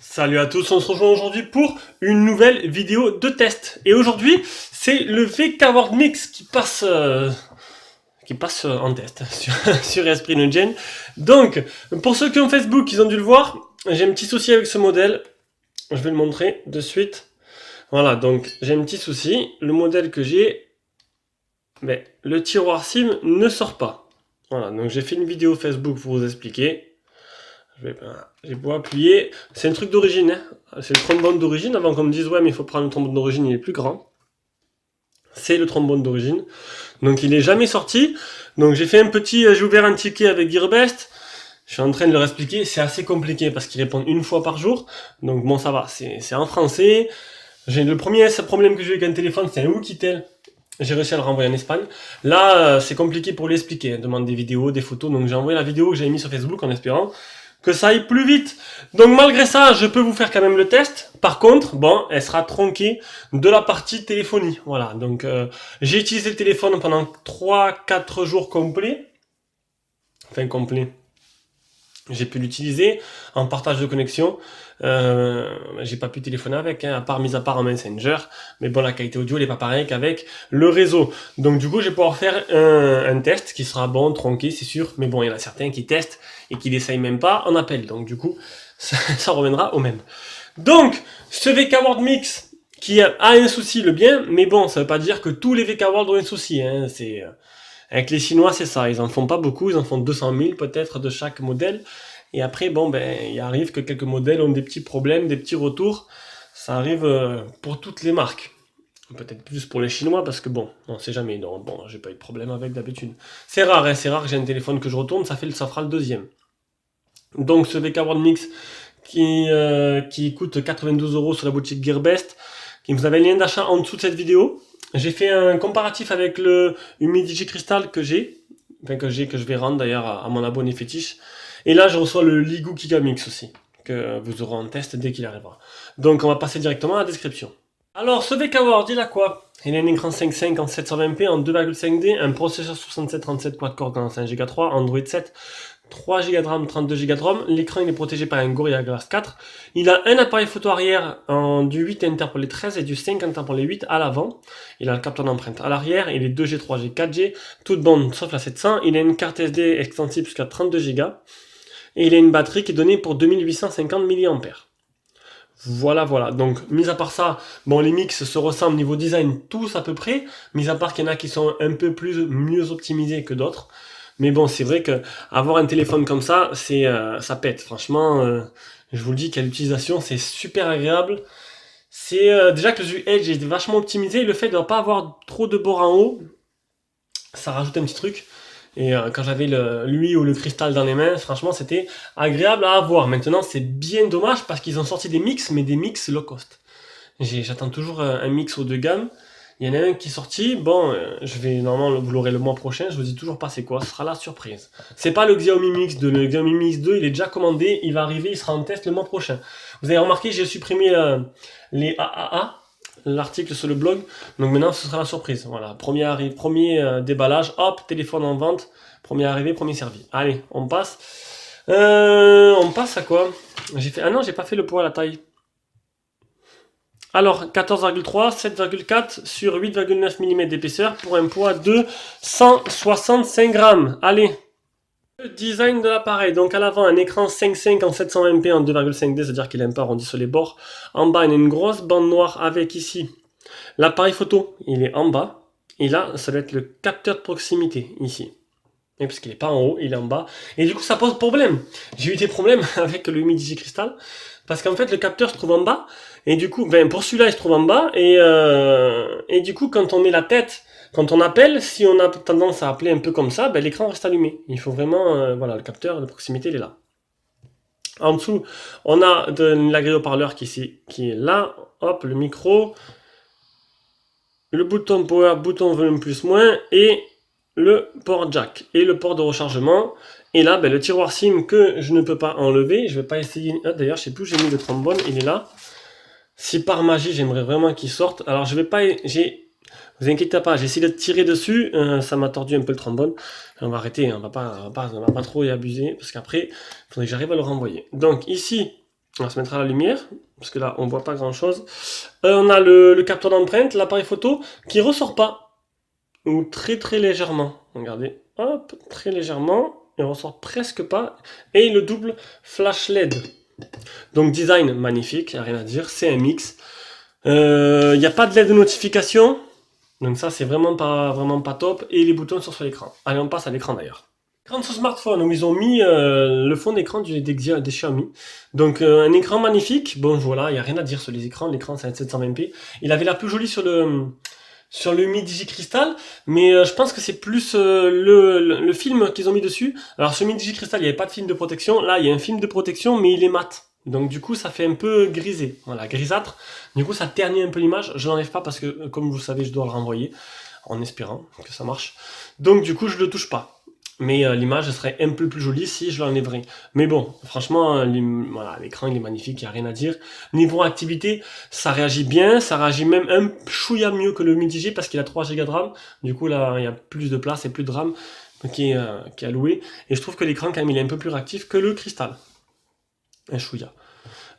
Salut à tous, on se rejoint aujourd'hui pour une nouvelle vidéo de test. Et aujourd'hui, c'est le VK Word Mix qui passe en test sur Esprit Node-Gen. Donc, pour ceux qui ont Facebook, ils ont dû le voir, j'ai un petit souci avec ce modèle. Je vais le montrer de suite. Voilà, donc j'ai un petit souci. Le modèle que j'ai, mais le tiroir SIM ne sort pas. Voilà, donc j'ai fait une vidéo Facebook pour vous expliquer. J'ai beau appuyer, c'est un truc d'origine, hein. C'est le trombone d'origine, avant qu'on me dise ouais mais il faut prendre le trombone d'origine, il est plus grand. C'est le trombone d'origine, donc il n'est jamais sorti. Donc j'ai ouvert un ticket avec Gearbest, je suis en train de leur expliquer, c'est assez compliqué parce qu'ils répondent une fois par jour, donc bon ça va, c'est en français. Le premier problème que j'ai eu avec un téléphone, c'est un Oukitel. J'ai réussi à le renvoyer en Espagne. Là, c'est compliqué pour lui expliquer. Demande des vidéos, des photos. Donc j'ai envoyé la vidéo que j'avais mise sur Facebook en espérant que ça aille plus vite. Donc malgré ça, je peux vous faire quand même le test. Par contre, bon, elle sera tronquée de la partie téléphonie. Voilà, donc j'ai utilisé le téléphone pendant 3-4 jours complets. Enfin, complet. J'ai pu l'utiliser en partage de connexion. J'ai pas pu téléphoner avec, hein, mis à part en Messenger. Mais bon, la qualité audio n'est pas pareille qu'avec le réseau. Donc du coup, je vais pouvoir faire un test qui sera bon, tronqué, c'est sûr. Mais bon, il y en a certains qui testent et qui n'essayent même pas en appel. Donc du coup, ça reviendra au même. Donc, ce VK Word Mix qui a un souci, le bien. Mais bon, ça veut pas dire que tous les VK Word ont un souci. Hein, avec les Chinois, c'est ça. Ils en font pas beaucoup. Ils en font 200 000 peut-être de chaque modèle. Et après, bon, ben, il arrive que quelques modèles ont des petits problèmes, des petits retours. Ça arrive pour toutes les marques. Peut-être plus pour les Chinois, parce que bon, on sait jamais. Non, bon, j'ai pas eu de problème avec d'habitude. C'est rare, hein, c'est rare que j'ai un téléphone que je retourne, ça fera le deuxième. Donc, ce VK Word Mix qui coûte 92 € sur la boutique Gearbest, qui vous avez le lien d'achat en dessous de cette vidéo. J'ai fait un comparatif avec le Humidigi Crystal que je vais rendre d'ailleurs à mon abonné fétiche. Et là, je reçois le Ligoo Kikamix aussi, que vous aurez en test dès qu'il arrivera. Donc, on va passer directement à la description. Alors, ce VK Word, il a quoi? Il a un écran 5.5 en 720p en 2,5D, un processeur 6737 quad-core 45 Go 3, Android 7, 3 Go de RAM, 32 Go de ROM. L'écran, il est protégé par un Gorilla Glass 4. Il a un appareil photo arrière du 8 interpolé 13 et du 5 interpolé 8 à l'avant. Il a le capteur d'empreinte à l'arrière. Il est 2G, 3G, 4G, toute bande sauf la 700. Il a une carte SD extensible jusqu'à 32 Go. Et il a une batterie qui est donnée pour 2850 mAh. Voilà. Donc, mis à part ça, bon, les mix se ressemblent niveau design tous à peu près, mis à part qu'il y en a qui sont un peu mieux optimisés que d'autres. Mais bon, c'est vrai que avoir un téléphone comme ça, ça pète. Franchement, je vous le dis qu'à l'utilisation, c'est super agréable. C'est déjà que le Edge est vachement optimisé. Le fait de ne pas avoir trop de bords en haut, ça rajoute un petit truc. Et quand j'avais lui ou le cristal dans les mains, franchement, c'était agréable à avoir. Maintenant, c'est bien dommage parce qu'ils ont sorti des mix, mais des mix low cost. J'attends toujours un mix haut de gamme. Il y en a un qui est sorti. Bon, normalement, vous l'aurez le mois prochain. Je vous dis toujours pas c'est quoi. Ce sera la surprise. C'est pas le Xiaomi Mix 2. Le Xiaomi Mix 2, il est déjà commandé. Il va arriver. Il sera en test le mois prochain. Vous avez remarqué, j'ai supprimé les AAA. L'article sur le blog, donc maintenant ce sera la surprise. Voilà, premier déballage, hop, téléphone en vente, premier arrivé, premier servi. Allez, on passe. On passe à quoi? Ah non, j'ai pas fait le poids à la taille. Alors, 14,3, 7,4 sur 8,9 mm d'épaisseur pour un poids de 165 grammes. Allez. Le design de l'appareil, donc à l'avant un écran 5.5 en 720p en 2,5D, c'est-à-dire qu'il est un peu arrondi sur les bords. En bas, il y a une grosse bande noire avec ici l'appareil photo, il est en bas. Et là, ça va être le capteur de proximité, ici. Et parce qu'il n'est pas en haut, il est en bas. Et du coup, ça pose problème. J'ai eu des problèmes avec le Humidigi Crystal, parce qu'en fait, le capteur se trouve en bas. Et du coup, pour celui-là, il se trouve en bas. Et du coup, quand on met la tête... Quand on appelle, si on a tendance à appeler un peu comme ça, l'écran reste allumé. Il faut vraiment, voilà, le capteur de proximité, il est là. En dessous, on a la grille haut-parleur qui est là. Hop, le micro. Le bouton power, bouton volume plus moins. Et le port jack. Et le port de rechargement. Et là, le tiroir SIM que je ne peux pas enlever. Je ne vais pas essayer. Ah, d'ailleurs, je ne sais plus où j'ai mis le trombone. Il est là. Si par magie, j'aimerais vraiment qu'il sorte. Alors, je vais pas... Vous inquiétez pas, j'ai essayé de tirer dessus, ça m'a tordu un peu le trombone. On va arrêter, on va pas trop y abuser, parce qu'après, il faudrait que j'arrive à le renvoyer. Donc ici, On va se mettre à la lumière, parce que là, on voit pas grand-chose. On a le capteur d'empreinte, l'appareil photo, qui ressort pas. Ou très très légèrement. Regardez, hop, très légèrement. Il ressort presque pas. Et le double flash LED. Donc design magnifique, il n'y a rien à dire. C'est un mix. Il n'y a pas de LED de notification. Donc ça, c'est vraiment pas top. Et les boutons sont sur l'écran. Allez, on passe à l'écran d'ailleurs. Écran de ce smartphone où ils ont mis le fond d'écran des Xiaomi. Donc un écran magnifique. Bon voilà, il n'y a rien à dire sur les écrans. L'écran c'est un 720p. Il avait l'air plus joli sur le Mi Digi Crystal, mais je pense que c'est plus le film qu'ils ont mis dessus. Alors sur le Mi Digi Crystal, il n'y avait pas de film de protection. Là, il y a un film de protection, mais il est mat. Donc du coup, ça fait un peu grisé. Voilà, grisâtre. Du coup, ça ternit un peu l'image. Je l'enlève pas parce que, comme vous le savez, je dois le renvoyer en espérant que ça marche. Donc du coup, je le touche pas. Mais l'image serait un peu plus jolie si je l'enlèverais. Mais bon, franchement, voilà, l'écran il est magnifique, il n'y a rien à dire. Niveau activité, ça réagit bien, ça réagit même un chouïa mieux que le Mi Digi parce qu'il a 3 Go de RAM. Du coup, là, il y a plus de place et plus de RAM qui est alloué. Et je trouve que l'écran, quand même, il est un peu plus réactif que le cristal. Un chouïa.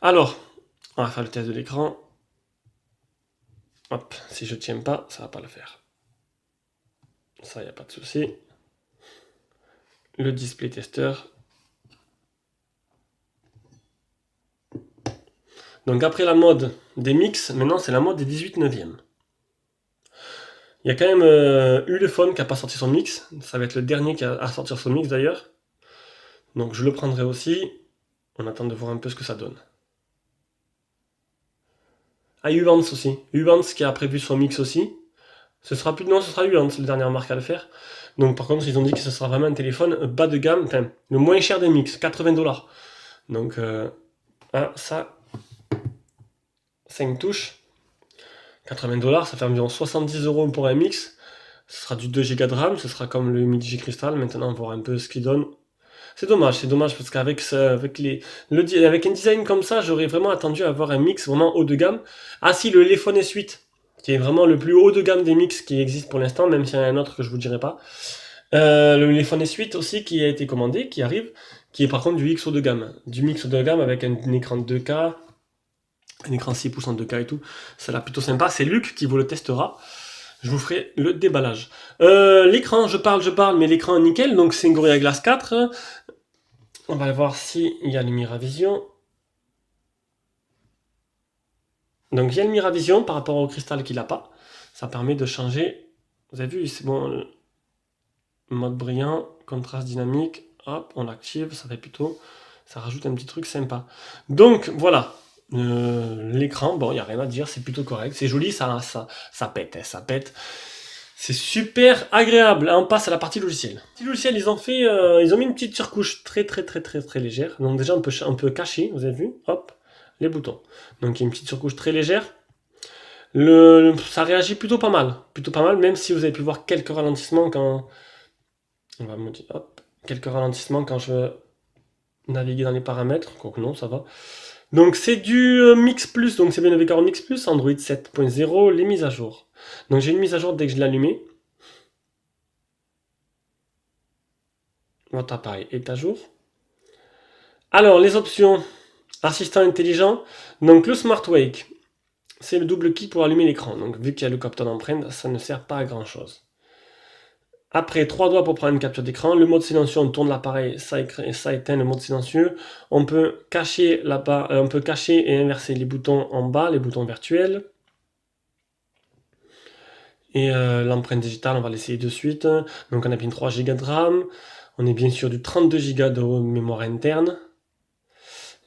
Alors, on va faire le test de l'écran. Hop, si je tiens pas, ça va pas le faire. Ça, il n'y a pas de souci. Le display tester. Donc après la mode des mix, maintenant c'est la mode des 18 neuvième. Il y a quand même Ulefone qui n'a pas sorti son mix. Ça va être le dernier qui a à sortir son mix d'ailleurs. Donc je le prendrai aussi. On attend de voir un peu ce que ça donne. Ah, Uvance aussi. Uvance qui a prévu son mix aussi. Ce sera Uvance, la dernière marque à le faire. Donc par contre, ils ont dit que ce sera vraiment un téléphone bas de gamme, enfin le moins cher des mix, 80$. Donc ça, c'est une touche. 80$, ça fait environ 70€ pour un mix. Ce sera du 2 Go de RAM, ce sera comme le Mi Digi Crystal. Maintenant, on va voir un peu ce qu'il donne. C'est dommage parce qu'avec avec un design comme ça, j'aurais vraiment attendu à avoir un mix vraiment haut de gamme. Ah si, le Lephone S8, qui est vraiment le plus haut de gamme des mix qui existent pour l'instant, même s'il y en a un autre que je vous dirai pas. Le Lephone S8 aussi qui a été commandé, qui arrive, qui est par contre du X haut de gamme. Du mix haut de gamme avec un écran de 2K, un écran 6 pouces en 2K et tout. Ça l'a plutôt sympa. C'est Luc qui vous le testera. Je vous ferai le déballage. L'écran, je parle, mais l'écran est nickel. Donc c'est une Gorilla Glass 4. On va voir s'il y a le Miravision. Donc il y a le Miravision par rapport au cristal qu'il n'a pas. Ça permet de changer. Vous avez vu, c'est bon. Mode brillant, contraste dynamique. Hop, on l'active. Ça fait plutôt. Ça rajoute un petit truc sympa. Donc voilà. L'écran, bon, il n'y a rien à dire. C'est plutôt correct. C'est joli, ça pète. Ça pète. C'est super agréable. On passe à la partie logicielle. Partie logicielle, ils ont mis une petite surcouche très légère. Donc déjà, on peut cacher, vous avez vu, hop, les boutons. Donc il y a une petite surcouche très légère. Ça réagit plutôt pas mal, même si vous avez pu voir quelques ralentissements quand, on va me dire, hop, quelques ralentissements quand je veux naviguer dans les paramètres. Quoique non, ça va. Donc c'est du Mix Plus, donc c'est bien avec Mix Plus, Android 7.0, les mises à jour. Donc j'ai une mise à jour dès que je l'ai allumé. Votre appareil est à jour. Alors les options, assistant intelligent, donc le Smart Wake, c'est le double clic pour allumer l'écran. Donc vu qu'il y a le capteur d'empreinte, ça ne sert pas à grand chose. Après, 3 doigts pour prendre une capture d'écran. Le mode silencieux, on tourne l'appareil, ça éteint le mode silencieux. On peut cacher et inverser les boutons en bas, les boutons virtuels. Et l'empreinte digitale, on va l'essayer de suite. Donc on a bien 3 Go de RAM. On est bien sûr du 32 Go de mémoire interne.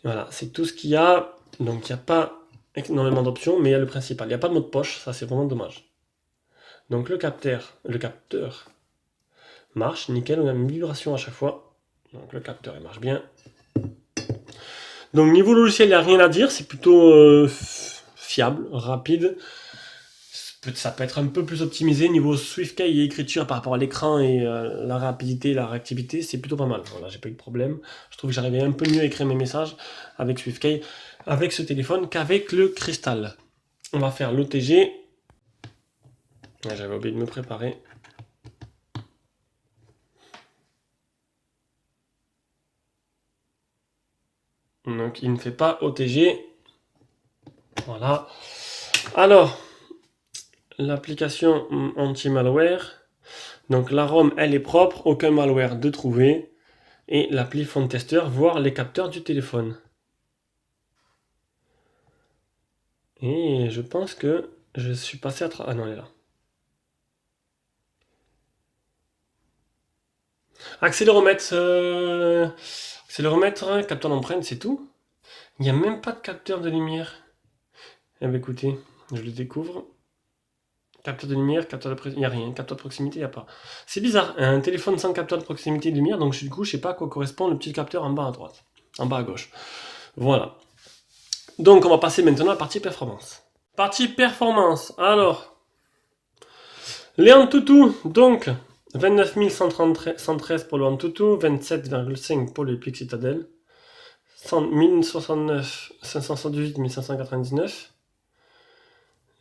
Voilà, c'est tout ce qu'il y a. Donc il n'y a pas énormément d'options, mais il y a le principal. Il n'y a pas de mot de poche, ça c'est vraiment dommage. Donc le capteur marche, nickel, on a une vibration à chaque fois. Donc le capteur il marche bien. Donc niveau logiciel, il n'y a rien à dire, c'est plutôt fiable, rapide. Ça peut être un peu plus optimisé niveau SwiftKey et écriture par rapport à l'écran et la rapidité, la réactivité, c'est plutôt pas mal. Voilà, j'ai pas eu de problème. Je trouve que j'arrivais un peu mieux à écrire mes messages avec SwiftKey, avec ce téléphone qu'avec le Crystal. On va faire l'OTG. J'avais oublié de me préparer. Donc il ne fait pas OTG. Voilà. Alors, l'application anti-malware. Donc la ROM, elle est propre, aucun malware de trouver. Et l'appli Phone Tester, voir les capteurs du téléphone. Et je pense que je suis passé à travers... Ah non, elle est là. Accéléromètre, accéléromètre, capteur d'empreinte, c'est tout. Il n'y a même pas de capteur de lumière. Eh bien écoutez, je le découvre. Capteur de lumière, capteur de proximité, il n'y a rien. Capteur de proximité, il n'y a pas. C'est bizarre, un téléphone sans capteur de proximité de lumière, donc du coup, je sais pas à quoi correspond le petit capteur en bas à droite. En bas à gauche. Voilà. Donc on va passer maintenant à la partie performance. Partie performance, alors. Les Antutu, donc 29 113 pour le Antutu, 27,5 pour le Epic Citadel, 1069, 578, 1599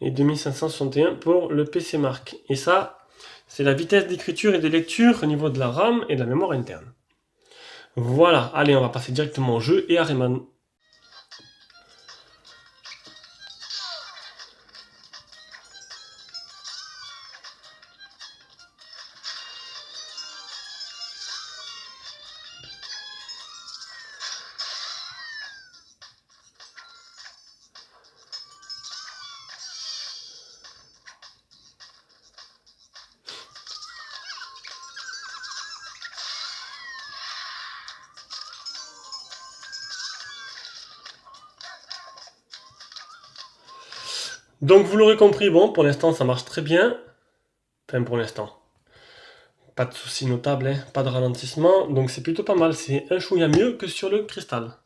et 2561 pour le PC Mark. Et ça, c'est la vitesse d'écriture et de lecture au niveau de la RAM et de la mémoire interne. Voilà, allez, on va passer directement au jeu et à Rayman. Donc vous l'aurez compris, bon, pour l'instant ça marche très bien. Enfin pour l'instant. Pas de soucis notables, hein, pas de ralentissement, donc c'est plutôt pas mal. C'est un chouïa mieux que sur le cristal.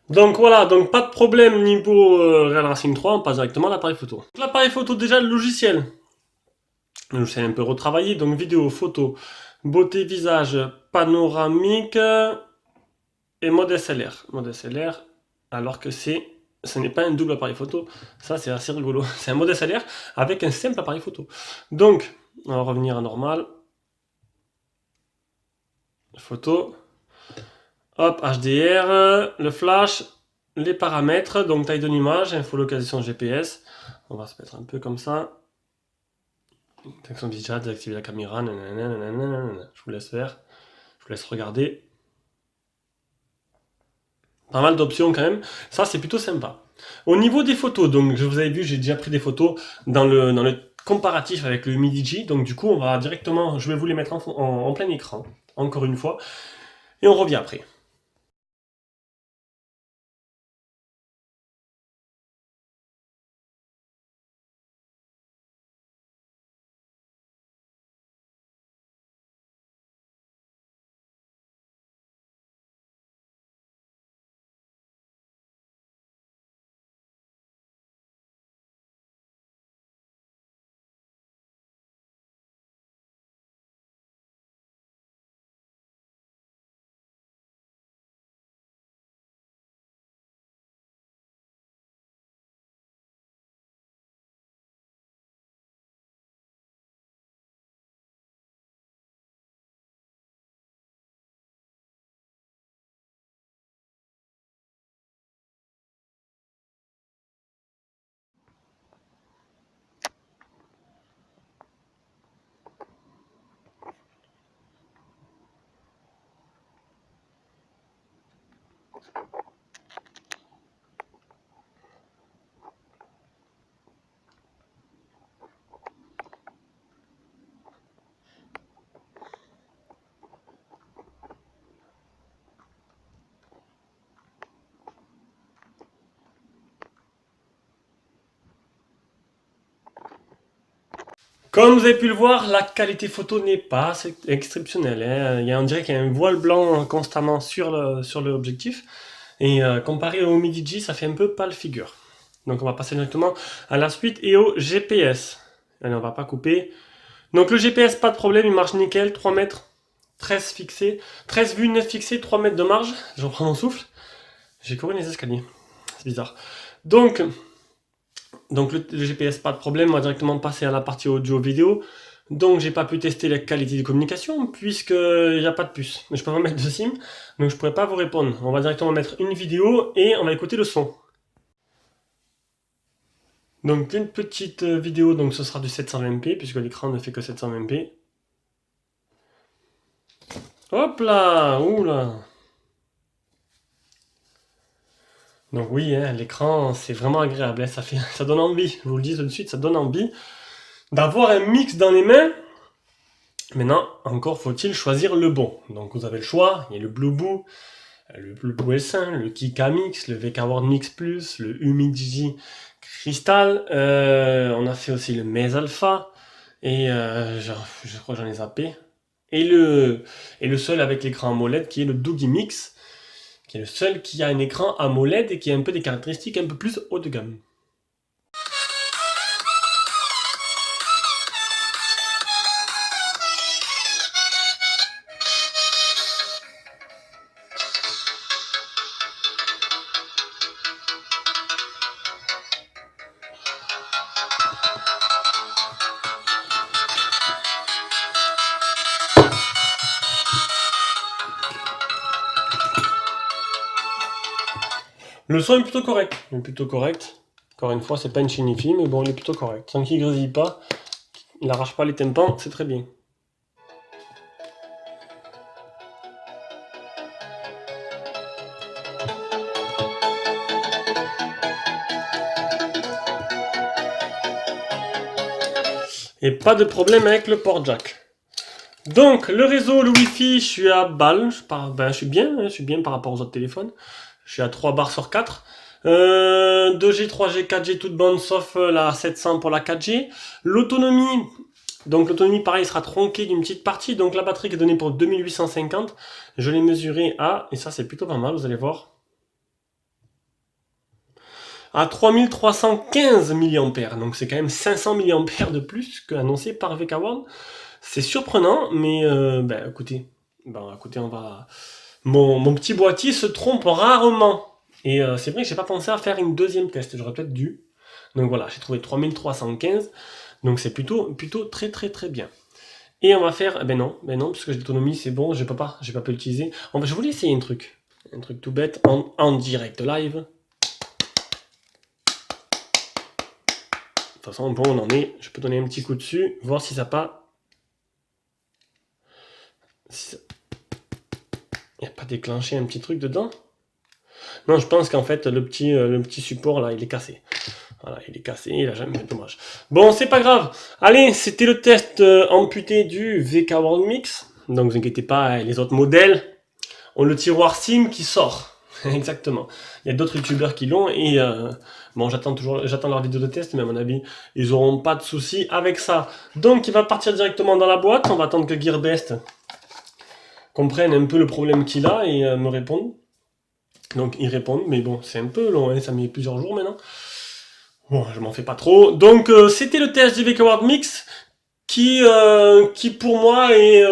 Donc voilà, donc pas de problème niveau Real Racing 3, on passe directement à l'appareil photo. L'appareil photo, déjà le logiciel. Le logiciel un peu retravaillé, donc vidéo, photo, beauté visage, panoramique et mode SLR. Mode SLR, alors que ce n'est pas un double appareil photo, ça c'est assez rigolo. C'est un mode SLR avec un simple appareil photo. Donc, on va revenir à normal. Photo. Hop, HDR, le flash, les paramètres, donc taille de l'image, info-localisation GPS. On va se mettre un peu comme ça. Détection digitale, désactiver la caméra, nanana. Je vous laisse faire. Je vous laisse regarder. Pas mal d'options quand même. Ça, c'est plutôt sympa. Au niveau des photos, donc je vous avais vu, j'ai déjà pris des photos dans le comparatif avec le Midigi. Donc du coup, on va directement, je vais vous les mettre en plein écran, encore une fois. Et on revient après. Comme vous avez pu le voir, la qualité photo n'est pas exceptionnelle, hein. On dirait qu'il y a un voile blanc constamment sur l'objectif. Et comparé au Midi G, ça fait un peu pâle figure. Donc on va passer directement à la suite et au GPS. Allez, on va pas couper. Donc le GPS, pas de problème, il marche nickel, 3 mètres, 13 fixés, 13 vues, 9 fixés, 3 mètres de marge. Je reprends mon souffle. J'ai couru les escaliers. C'est bizarre. Donc le GPS, pas de problème, on va directement passer à la partie audio-vidéo. Donc j'ai pas pu tester la qualité de communication puisqu'il n'y a pas de puce. Je peux pas mettre de SIM, donc je pourrais pas vous répondre. On va directement mettre une vidéo et on va écouter le son. Donc une petite vidéo, donc ce sera du 720p puisque l'écran ne fait que 720p. Hop là, oula. Donc oui, hein, l'écran c'est vraiment agréable, hein, ça donne envie. Je vous le dis tout de suite, ça donne envie d'avoir un mix dans les mains. Maintenant, encore faut-il choisir le bon. Donc vous avez le choix, il y a le Blueboo S1, le Kika Mix, le VK-Word Mix Plus, le Humidigi Crystal, on a fait aussi le Mez Alpha, et je crois que j'en ai zappé. Et le seul avec l'écran AMOLED qui est le Doogie Mix, qui est le seul qui a un écran AMOLED et qui a un peu des caractéristiques un peu plus haut de gamme. Le son est plutôt correct. Encore une fois, c'est pas une chinifie, mais bon, il est plutôt correct. Tant qu'il grésille pas, il n'arrache pas les tympans, c'est très bien. Et pas de problème avec le port jack. Donc, le réseau, le Wi-Fi, je suis à balle. Je suis bien par rapport aux autres téléphones. Je suis à 3 bars sur 4. 2G, 3G, 4G, toute bonne, sauf la 700 pour la 4G. L'autonomie, pareil, sera tronquée d'une petite partie. Donc, la batterie qui est donnée pour 2850. Je l'ai mesurée à, et ça c'est plutôt pas mal, vous allez voir, à 3315 mAh. Donc, c'est quand même 500 mAh de plus qu'annoncé par VK-Word. C'est surprenant, mais écoutez, on va... Mon petit boîtier se trompe rarement. Et c'est vrai que j'ai pas pensé à faire une deuxième test, j'aurais peut-être dû. Donc voilà, j'ai trouvé 3315, donc c'est plutôt très bien. Et on va faire, non, parce que l'autonomie c'est bon, je vais pas l'utiliser. Je voulais essayer un truc tout bête, en direct live. De toute façon, bon, on en est, je peux donner un petit coup dessus, voir si ça pas... Il n'y a pas déclenché un petit truc dedans? Non, je pense qu'en fait, le petit support, là, il est cassé. Voilà, il est cassé, il a jamais fait dommage. Bon, c'est pas grave. Allez, c'était le test amputé du VK-Word Mix. Donc, vous inquiétez pas, les autres modèles ont le tiroir SIM qui sort. Exactement. Il y a d'autres youtubeurs qui l'ont et bon, j'attends leur vidéo de test, mais à mon avis, ils auront pas de soucis avec ça. Donc, il va partir directement dans la boîte. On va attendre que Gearbest comprenne un peu le problème qu'il a et me réponde. Donc ils répondent, mais bon, c'est un peu long, hein, ça met plusieurs jours maintenant. Bon, je m'en fais pas trop. Donc c'était le test du VK-Word Mix qui pour moi est...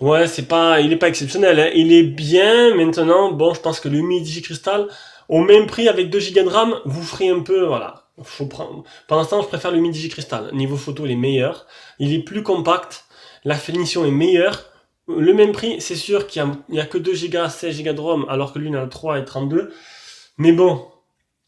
ouais, il est pas exceptionnel, hein. Il est bien maintenant. Bon, je pense que le Humidigi Crystal, au même prix avec 2 Go de RAM, vous ferez un peu, voilà. Pour l'instant, je préfère le Humidigi Crystal. Niveau photo, il est meilleur. Il est plus compact. La finition est meilleure. Le même prix, c'est sûr qu'il n'y a que 2 Go, 16 Go de ROM, alors que lui, il en a 3 et 32. Mais bon,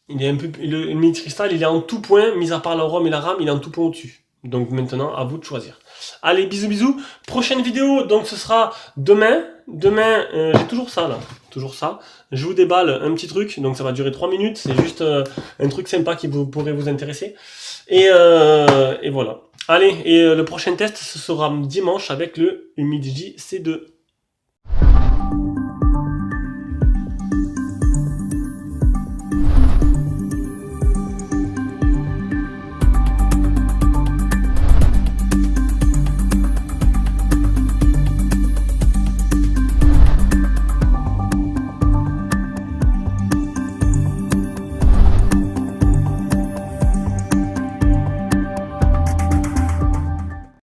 il est un peu, le Humidigi Crystal, il est en tout point, mis à part la ROM et la RAM, il est en tout point au-dessus. Donc maintenant, à vous de choisir. Allez, bisous. Prochaine vidéo, donc ce sera demain. Demain, j'ai toujours ça là. Toujours ça. Je vous déballe un petit truc, donc ça va durer 3 minutes. C'est juste un truc sympa qui pourrait vous intéresser. Et voilà. Allez, et le prochain test, ce sera dimanche avec le Humidigi C2.